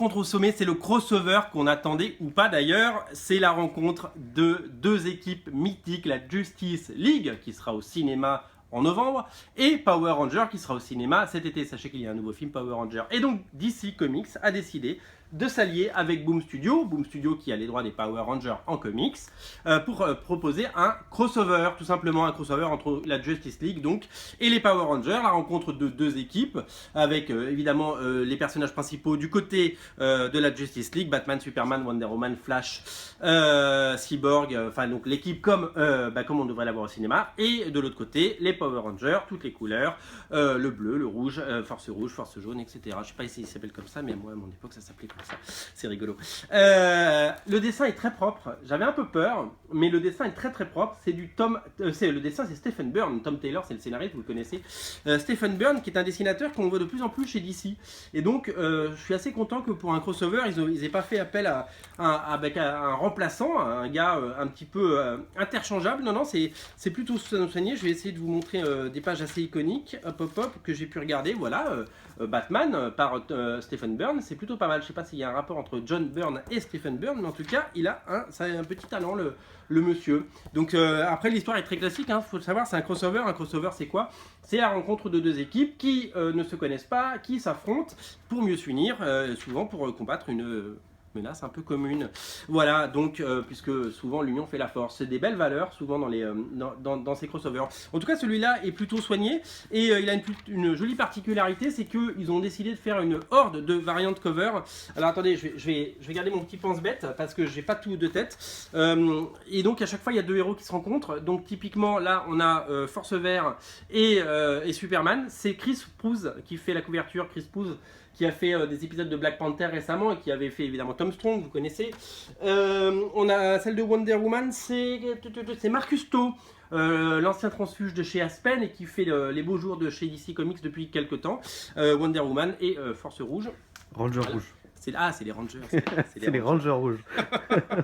rencontre au sommet, c'est le crossover qu'on attendait ou pas d'ailleurs. C'est la rencontre de deux équipes mythiques, la Justice League qui sera au cinéma en novembre et Power Rangers qui sera au cinéma cet été. Sachez qu'il y a un nouveau film Power Rangers. Et donc DC Comics a décidé de s'allier avec Boom Studio qui a les droits des Power Rangers en comics, pour proposer un crossover, tout simplement un crossover entre la Justice League donc et les Power Rangers, la rencontre de deux équipes avec évidemment les personnages principaux du côté de la Justice League, Batman, Superman, Wonder Woman, Flash, Cyborg, enfin donc l'équipe comme on devrait l'avoir au cinéma, et de l'autre côté les Power Rangers, toutes les couleurs, le bleu, le rouge, force jaune, etc. Je sais pas si il s'appelle comme ça, mais moi à mon époque ça s'appelait comme ça. C'est rigolo. Le dessin est très propre. J'avais un peu peur, mais le dessin est très très propre. C'est du le dessin c'est Stephen Byrne. Tom Taylor c'est le scénariste, vous le connaissez. Stephen Byrne qui est un dessinateur qu'on voit de plus en plus chez DC. Et donc je suis assez content que pour un crossover ils aient pas fait appel à un remplaçant, à un gars un petit peu interchangeable. Non, c'est plutôt soigné. Je vais essayer de vous montrer des pages assez iconiques, que j'ai pu regarder. Voilà. Batman par Stephen Byrne, c'est plutôt pas mal. Je sais pas s'il y a un rapport entre John Byrne et Stephen Byrne, mais en tout cas, il a un petit talent, le monsieur. Donc après, l'histoire est très classique, hein, faut le savoir, c'est un crossover. Un crossover, c'est quoi? C'est la rencontre de deux équipes qui ne se connaissent pas, qui s'affrontent pour mieux s'unir, souvent pour combattre une menace un peu commune. Voilà, donc puisque souvent l'union fait la force. C'est des belles valeurs souvent dans ces crossovers. En tout cas, celui-là est plutôt soigné et il a une jolie particularité, c'est qu'ils ont décidé de faire une horde de variantes cover. Alors attendez, je vais garder mon petit pense-bête parce que j'ai pas tout de tête. Et donc à chaque fois il y a deux héros qui se rencontrent. Donc typiquement là on a Force Vert et Superman. C'est Chris Prouse qui fait la couverture. Chris Prouse qui a fait des épisodes de Black Panther récemment et qui avait fait évidemment Tom Strong, vous connaissez. On a celle de Wonder Woman, c'est Marcus To, l'ancien transfuge de chez Aspen et qui fait les beaux jours de chez DC Comics depuis quelques temps. Wonder Woman et Force Rouge. Ranger Rouge. C'est les Rangers. C'est les Rangers rouges.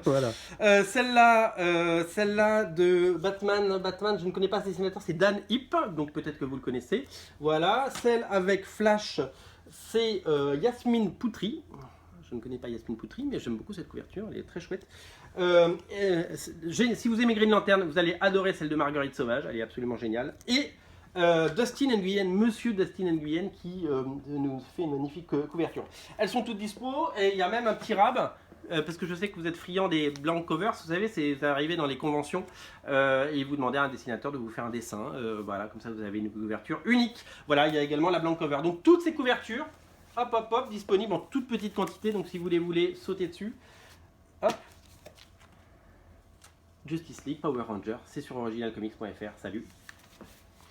Voilà. Celle-là de Batman, je ne connais pas ce dessinateur, c'est Dan Hip, donc peut-être que vous le connaissez. Voilà. Celle avec Flash, c'est Yasmine Poutry. Je ne connais pas Yasmine Poutry, mais j'aime beaucoup cette couverture, elle est très chouette. Si vous aimez Green Lantern, vous allez adorer celle de Marguerite Sauvage, elle est absolument géniale. Et Dustin Nguyen, monsieur Dustin Nguyen, qui nous fait une magnifique couverture. Elles sont toutes dispo, et il y a même un petit rab. Parce que je sais que vous êtes friand des blank covers, vous savez, c'est arrivé dans les conventions et vous demandez à un dessinateur de vous faire un dessin. Voilà, comme ça vous avez une couverture unique. Voilà, il y a également la blank cover. Donc toutes ces couvertures, hop, disponibles en toute petite quantité. Donc si vous les voulez sauter dessus, hop. Justice League, Power Rangers, c'est sur originalcomics.fr. Salut.